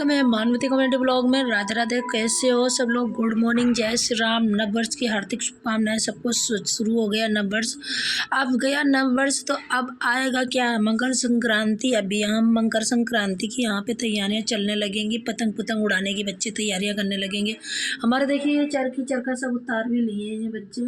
मैं Manvati community blog में राधे राधे। कैसे हो सब लोग? गुड मॉर्निंग, जय श्री राम। नववर्ष की हार्दिक शुभकामनाएं। सबको शुरू हो गया नववर्ष। अब गया नववर्ष तो अब आएगा क्या? मकर संक्रांति। अभी हम मकर संक्रांति की यहाँ पे तैयारियां चलने लगेंगी। पतंग पुतंग उड़ाने की बच्चे तैयारियां करने लगेंगे। हमारे देखिए चरखी चरखा सब उतार भी लिए हैं बच्चे,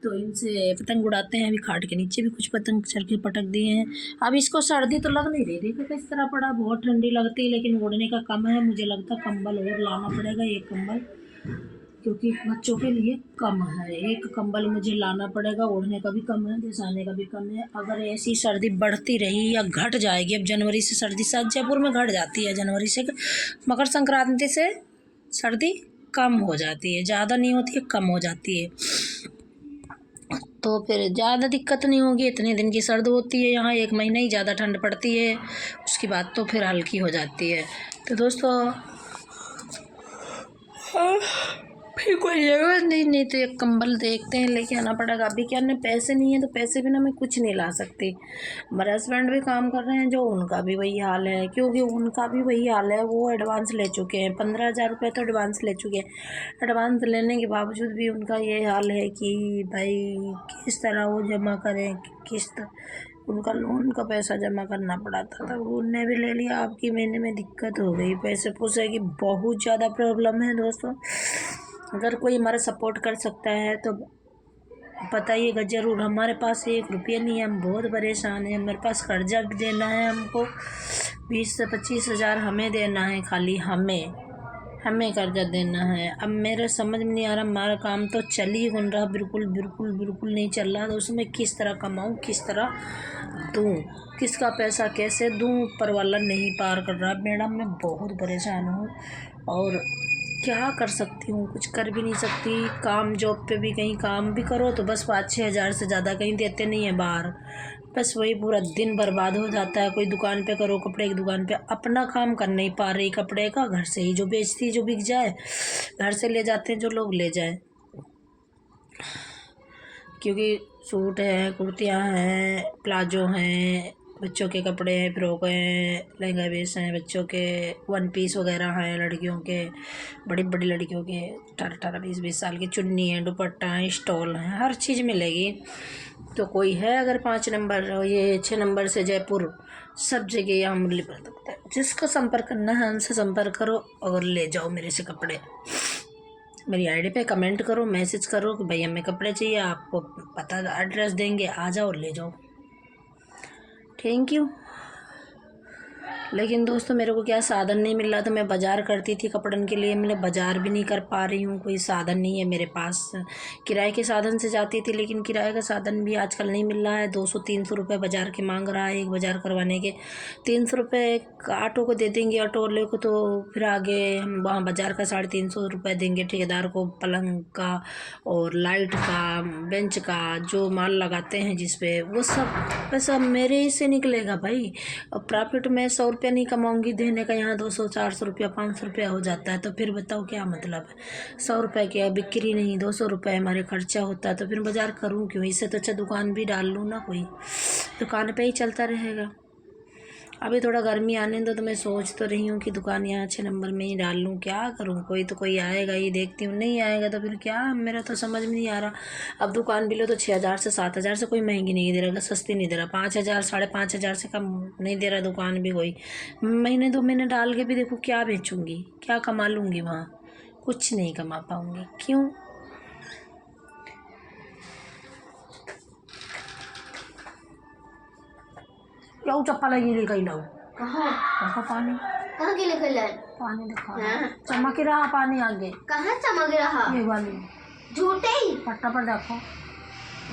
तो इनसे पतंग उड़ाते हैं। अभी खाट के नीचे भी कुछ पतंग चरखी पटक दिए हैं। अब इसको सर्दी तो लग नहीं रही, देखो किस तरह पड़ा। बहुत ठंडी लगती है लेकिन उड़ने का कम है। मुझे लगता है कंबल और लाना पड़ेगा, एक कंबल, क्योंकि बच्चों के लिए कम है। एक कंबल मुझे लाना पड़ेगा। ओढ़ने का भी कम है, दिसाने का भी कम है। अगर ऐसी सर्दी बढ़ती रही या घट जाएगी, अब जनवरी से सर्दी शायद जयपुर में घट जाती है, जनवरी से मकर संक्रांति से सर्दी कम हो जाती है, ज़्यादा नहीं होती है, कम हो जाती है। तो फिर ज़्यादा दिक्कत नहीं होगी। इतने दिन की सर्द होती है यहाँ, एक महीना ही ज़्यादा ठंड पड़ती है, उसके बाद तो फिर हल्की हो जाती है। तो दोस्तों फिर कोई जगह नहीं तो एक कंबल देखते हैं, लेके आना पड़ेगा। अभी क्या नहीं, पैसे नहीं है तो पैसे बिना मैं कुछ नहीं ला सकती। हमारे हस्बैंड भी काम कर रहे हैं, जो उनका भी वही हाल है, क्योंकि उनका भी वही हाल है। वो एडवांस ले चुके हैं, 15,000 रुपये तो एडवांस ले चुके हैं। एडवांस लेने के बावजूद भी उनका ये हाल है कि भाई किस तरह वो जमा करें, किस्त उनका लोन का पैसा जमा करना पड़ा था, तो उनने भी ले लिया। आपकी महीने में दिक्कत हो गई, पैसे पूसे की बहुत ज़्यादा प्रॉब्लम है दोस्तों। अगर कोई हमारा सपोर्ट कर सकता है तो बताइएगा ज़रूर। हमारे पास 1 रुपया नहीं है, हम बहुत परेशान हैं। मेरे पास कर्जा भी देना है, हमको 20 से 25 हज़ार हमें देना है, खाली हमें कर्जा देना है। अब मेरे समझ में नहीं आ रहा, हमारा काम तो चल ही नहीं रहा, बिल्कुल नहीं चल रहा। तो उसमें किस तरह कमाऊँ, किस तरह दूँ, किसका पैसा कैसे दूँ, ऊपर वाला नहीं पार कर रहा। मैडम मैं बहुत परेशान हूँ और क्या कर सकती हूँ, कुछ कर भी नहीं सकती। काम जॉब पे भी कहीं काम भी करो तो बस 5-6 हज़ार से ज़्यादा कहीं देते नहीं है बाहर। बस वही पूरा दिन बर्बाद हो जाता है। कोई दुकान पे करो, कपड़े की दुकान पे, अपना काम कर नहीं पा रही कपड़े का। घर से ही जो बेचती, जो बिक जाए घर से ले जाते हैं, जो लोग ले जाए, क्योंकि सूट हैं, कुर्तियाँ हैं, प्लाजो हैं, बच्चों के कपड़े हैं, फ्रॉक हैं, लहंगा बेस हैं, बच्चों के 1 पीस वगैरह हैं, लड़कियों के, बड़ी बड़ी लड़कियों के 18-18, 20-20 साल की चुन्नी है, दुपट्टा है, स्टॉल है, हर चीज़ मिलेगी। तो कोई है अगर 5 नंबर, ये 6 नंबर से जयपुर, सब जगह हम लिपट सकते हैं। जिसका संपर्क करना है हमसे संपर्क करो और ले जाओ मेरे से कपड़े। मेरी आईडी पे कमेंट करो, मैसेज करो कि भाई हमें कपड़े चाहिए, आपको पता एड्रेस देंगे, आ जाओ ले जाओ। Thank you. लेकिन दोस्तों मेरे को क्या साधन नहीं मिल रहा था। मैं बाज़ार करती थी कपड़न के लिए, मैं बाज़ार भी नहीं कर पा रही हूँ, कोई साधन नहीं है मेरे पास। किराए के साधन से जाती थी, लेकिन किराए का साधन भी आजकल नहीं मिल रहा है। 200-300 रुपये बाज़ार के मांग रहा है, एक बाज़ार करवाने के। 300 रुपये ऑटो को दे देंगे, ऑटो वाले को, तो फिर आगे हम वहाँ बाज़ार का 350 रुपये देंगे ठेकेदार को। पलंग का और लाइट का, बेंच का जो माल लगाते हैं जिस पे, वो सब पैसा मेरे ही से निकलेगा भाई। और प्रॉफिट में 100 रुपया नहीं कमाऊंगी देने का, यहाँ 200-400 रुपया 500 रुपया हो जाता है। तो फिर बताओ क्या मतलब है? 100 रुपये की बिक्री नहीं, 200 रुपये हमारे खर्चा होता है, तो फिर बाज़ार करूँ क्यों? इससे तो अच्छा दुकान भी डाल लूँ ना, कोई दुकान पे ही चलता रहेगा। अभी थोड़ा गर्मी आने दो, तो मैं सोच तो रही हूँ कि दुकान यहाँ 6 नंबर में ही डाल लूँ। क्या करूँ, कोई आएगा ही, देखती हूँ। नहीं आएगा तो फिर क्या, मेरा तो समझ में नहीं आ रहा। अब दुकान भी लो तो 6,000 से 7,000 से कोई महंगी नहीं दे रहा, सस्ती नहीं दे रहा। 5,000 5,500 से कम नहीं दे रहा दुकान भी कोई। महीने 2 महीने डाल के भी देखो क्या बेचूँगी, क्या कमा लूँगी वहाँ? कुछ नहीं कमा पाऊँगी। क्यों? लो चप्पल लगी ले, कहीं लो कहाँ पानी, कहाँ के लेकर लाए? पानी दिखा, चमक रहा पानी आगे। कहाँ चमक रहा? ये वाली झूठे ही पट्टा पर देखो।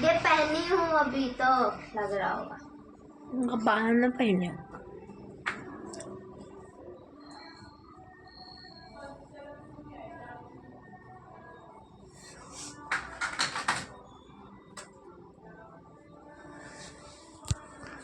ये पहनी हूँ अभी तो लग रहा होगा। बाहर न पहने।